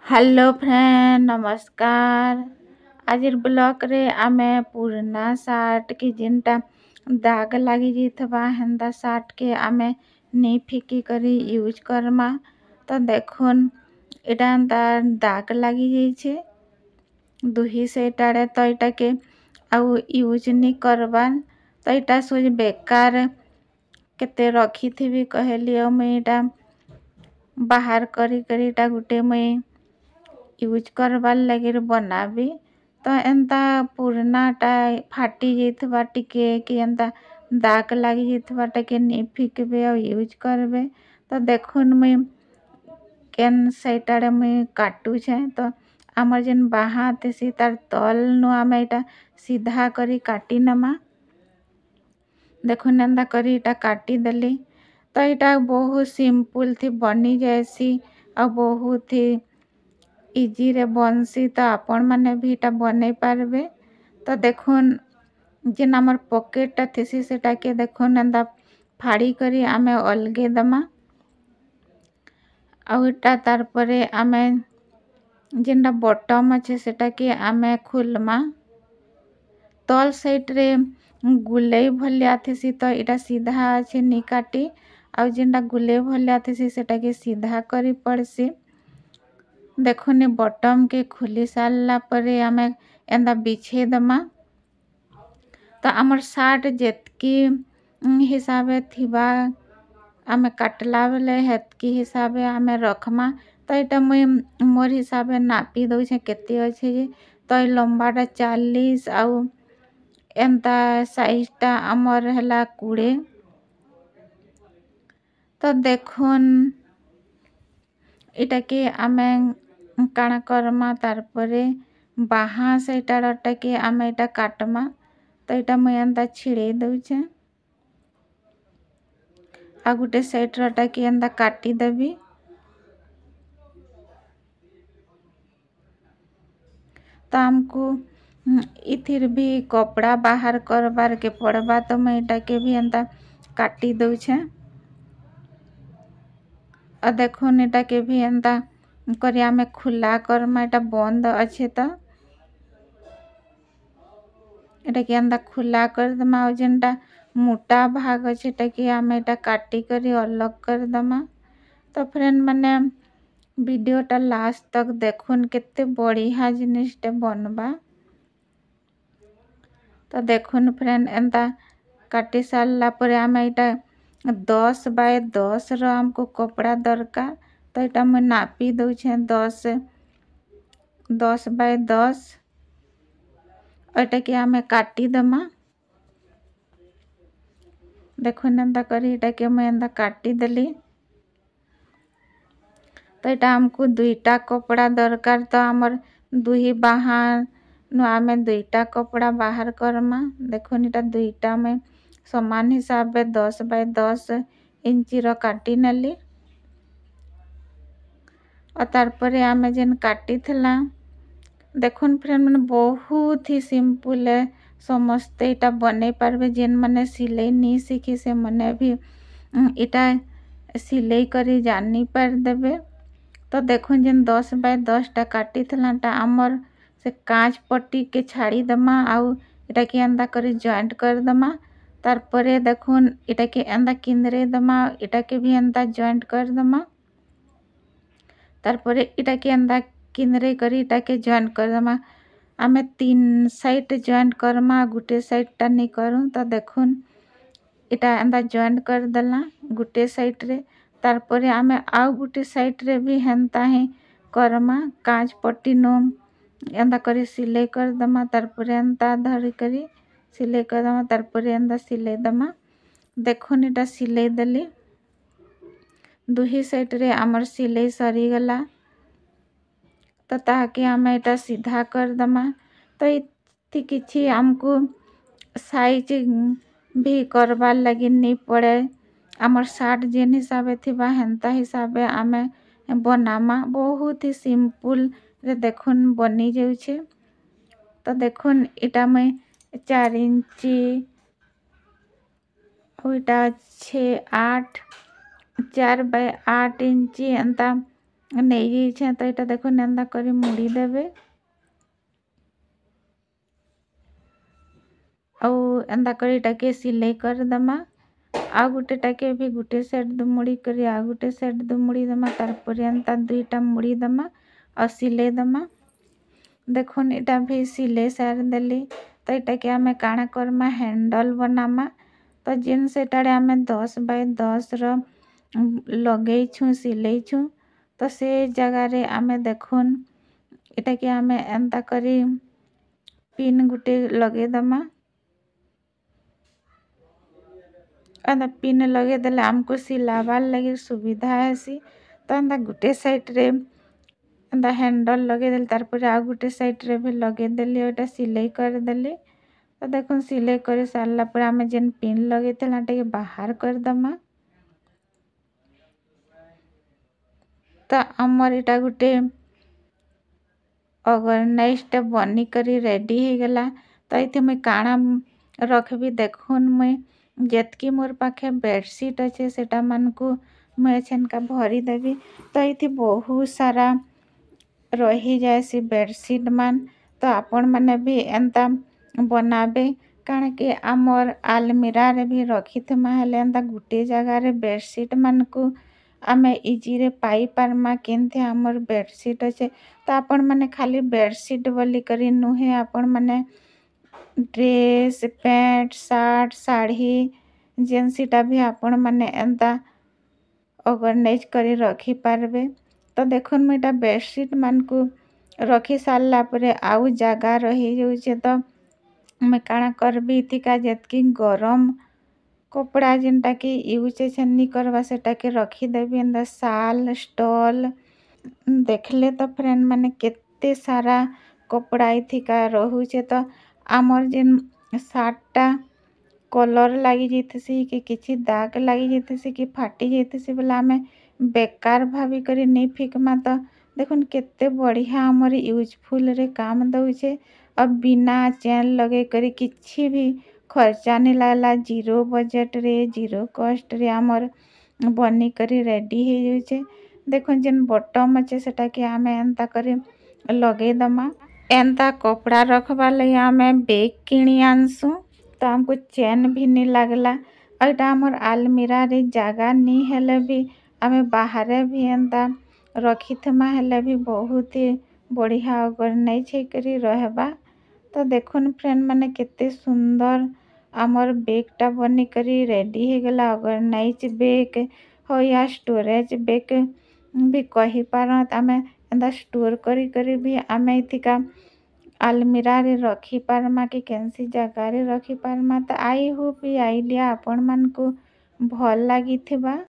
Hello friend नमस्कार। आज blog रे आमे पुराना सार्ट की जिनटा दाग लगी जाइथबा हेंदा सार्ट के आमे नहीं फिकी करी यूज करमा। तो देखुन एटा एंता दाग लगी जाइछे दुही सेटाड़े तो एटा के आउ यूज नहीं करबान तो एटा सोच बेकार केते रखी थी कहली मुई एटा बाहर करी करी एटा गुटे मुई यूज करबार लगे बनाबी। तो एंता पुरानाटा फाटी जाइथबा टिके कि एंता दाग लगी जाइथबाटा के नहीं फिकबे और यूज करबे। तो देखुन मुई केन सेटाड़े मुई काटुछे तो आमर जेन बाहा तेसी तार तल नु आमे एटा सीधा करी काटी नमा। देखुन एंता करी एटा काटी देली तो एटा बहुत सिंपल थी बनी जाएसी और बहुत ही इजी रे बनसी। तो आपण माने भी एटा बनै पारबे। तो देखुन जेन आमर पॉकेटटा थेसी सेटा के देखुन एंता फाड़ी करी आमे अलगे दमा आउ एटा तार परे आमे जेनटा बटम अच्छे सेटा के आमे खुलमा तल साइड रे गुलेई भलिया थेसी तो एटा सीधा अच्छे नी काटी आउ जेनटा गुलेई भलिया थेसी सेटा के सीधा करी पड़सी। देखुन बटम के खुली सारला परे आमे एंदा बिछे दमा। तो आमर सार्ट जेतकी हिसाबे थिबा आमे काटला बेले हेतकी हिसाबे आमे रखमा। तो एटा मुई मोर हिसाबे नापी दउछे केते अच्छे जे तो लंबाटा 40 आउ एंता साइजटा आमर हला 20। तो देखुन एटा के आमे काना करमा तार परे बाहा सेटाड़टा के आमे एटा काटमा। तो एटा मुई एंता छिड़े दउछे आ गुटे सेटरटा के एंता काटी देबी। तो हमको इथिर भी कपड़ा बाहर करबार के पड़बा तो मैं एटा के भी एंता काटी दउछे। और देखुन एटा के भी एंता करी आमे खुला करमा एटा बंद अच्छे तो एटा के एंता खुला कर दमा और जेनटा मोटा भाग अच्छे एटा के आमे एटा काटी करी अलग कर दमा। तो फ्रेंड माने वीडियोटा लास्ट तक देखुन केते बढ़िया जिनिसटे बनबा। तो देखुन फ्रेंड एंता काटी सारला परे आमे एटा 10 बाय 10 रो हमको कपड़ा दरकार। तो एटा मुई नापी दउछे 10 बाय 10 एटा के आमे काटी दमा। देखुन एंता करी एटा के मुई एंता काटी देली। तो एटा हमको दुईटा कपड़ा दरकार तो आमर दुही बाहा नु आमे दुईटा कपड़ा बाहर करमा। देखुन एटा दुईटा में समान हिसाब 10 बाय 10 इंची रो काटी नेली और तार परे आमे जेन काटी थला देखुन फ्रेंड माने बहुत ही सिंपल है समस्ते एटा बनै पारबे। जेन माने सिलाई नहीं सीखी से मने भी एटा सिलाई करी जानी पार देबे। तो देखुन जेन 10 बाय 10 टा काटी थलाटा आमर से कांच पट्टी के छाड़ी दमा आउ एटा के एंदा करी जॉइंट कर दमा। तार परे देखुन एटा के एंदा किंदरे दमा एटा के भी एंदा जॉइंट कर दमा। तार परे एटा के एंदा किंदरे करी एटा के जॉइंट कर दमा। आमे 3 साइड जॉइंट करमा गुटे साइड टा नहीं करूँ। तो देखुन एटा एंदा जॉइंट कर देला गुटे साइड रे। तार परे आमे आउ गुटे साइड रे भी हेंता ही करमा कांच पट्टी नो एंदा करी सिलाई कर दमा। तार परे एंता धरी करी सिलाई कर दमा तार परे एंदा सिलाई दमा। देखुन एटा सिलाई देली दुही साइड रे आमर सिलाई सरी गला। तो ताकि आमे एटा सीधा कर दमा। तो इति किछि हमको साइज भी करबार लगी नहीं पड़े। आमर सार्ट जेन हिसाबे थिबा हेंता हिसाबे आमे बनामा बहुत ही सिंपल रे देखुन बनी जाउछे। तो देखुन एटा मैं 4 इंची और एटा 6 8 4 बाय 8 इंची एंता नहीं जाइछे तो यहाँ देखुन एंता करी मुड़ी देबे ଆଉ ଏନ୍ତା କରି ଏଟାକେ ସିଲେଇ କରିଦେମା। ଆଉ ଗୁଟେଟାକେ ବି ଗୁଟେ ସାଇଡ୍ ଦୁ ମୁଡ଼ି କରି ଆଉ ଗୁଟେ ସାଇଡ୍ ଦୁ ମୁଡ଼ି ଦେମା ତାରପରେ ଏନ୍ତା ଦୁଇଟା ମୁଡ଼ି ଦେମା ଆଉ ସିଲେଇ ଦେମା। ଦେଖୁନ୍ ଏଟା भी ସିଲେଇ ସାରିଦେଲି ତ ଏଟାକେ ଆମେ କାଣା କରମା ହ୍ୟାଣ୍ଡଲ ବନାମା। ତ ଯେନ୍ ସେଟାରେ ଆମେ 10 ବାଇ 10 ର ଲଗେଇଛୁଁ ସିଲେଇଛୁଁ ତ ସେ ଜାଗାରେ ଆମେ ଦେଖୁନ୍ ଏଟାକେ ଆମେ ଏନ୍ତା କରି ପିନ୍ गुटे लगेदेमा। एंता पिन लगेदेले आमको सिलाबार लगे सुविधा हेसी। तो एंता गुटे साइड रे एंता हैंडल लगेदेली तारपर आ गुटे साइड रे भी लगेदेली एटा सिलाई करदेली। तो देखुन सिलाई कर सारला पर आमे जेन पिन लगेथिला टे बाहर करदमा। तो आमर एटा गुटे ऑर्गेनाइज्ड बनी करी रेडी हो गला। तो इथे मुई काଣା रखबी देखुन मुई जेतकी मोर पाखे बेडशीट अच्छे सेटा मानकु मुई छेनका भरी देबी। तो इथे बहुत सारा रही जाएसी बेडशीट मान। तो आपण माने भी एंता बनाबे काଣା कि आमर आलमीरा रे भी रखिथमा हेले एंता गुटे जगह रे बेडशीट मानकु आमे इजी रे पाई पारमा केनथे आमर बेडशीट अच्छे। तो आपण माने खाली बेडशीट बोली करी नुहे आपण माने ड्रेस पैंट सार्ट साड़ी जेनसीटा भी आपण माने एंता ऑर्गेनाइज करी रखी पारबे। तो देखुन मुझे बेडशीट मानकु रखी सारला परे आउ जगह रही जाउछे। तो मैं काଣା करबी इथिका जेतकी गरम कपड़ा जेनटा कि यूज छेनी करवा सेटा के रखी देबी एंदा शाल स्टॉल देखले तो फ्रेंड माने केते सारा कपड़ा इथिका रहुछे। तो आमर जेन सार्टटा कलर लगी जाइथिसी कि किछि दाग लगी जाइथिसी कि फाटी जाइथिसी बोले आमे बेकार भाभी करी नहीं फिकमा। तो देखुन केते बढ़िया आमर यूजफुल रे काम दउछे। अब बिना चैन लगे करी किछि भी खर्चा नहीं लागला जीरो बजट रे जीरो कॉस्ट रे आमर बनी करी रेडी हो जाउछे। देखुन जेन बटम अच्छे सेटा कि आमे एंता करी लगे दमा। एंता कपड़ा रखबा लगी आमे बैग किणी आनसु। तो हमको चैन भी नहीं लागला और एटा हमर आलमीरा रे जगह नहीं हेले भी आमे बाहर भी एंता रखिथमा हेले भी बहुत ही बढ़िया ऑर्गेनाइज करी रहबा। तो देखुन फ्रेंड माने केते सुंदर आमर बैगटा बनी करी रेडी हो गला ऑर्गेनाइज बैग हो या स्टोरेज बैग भी कही पारत। आमे एंता स्टोर करी करी भी आमे इथिका आलमीरा रे रखी पारमा कि केनसी जगह रे रखी पारमा। तो आई होप ये आइडिया आपण मानकु भल लागिथिबा।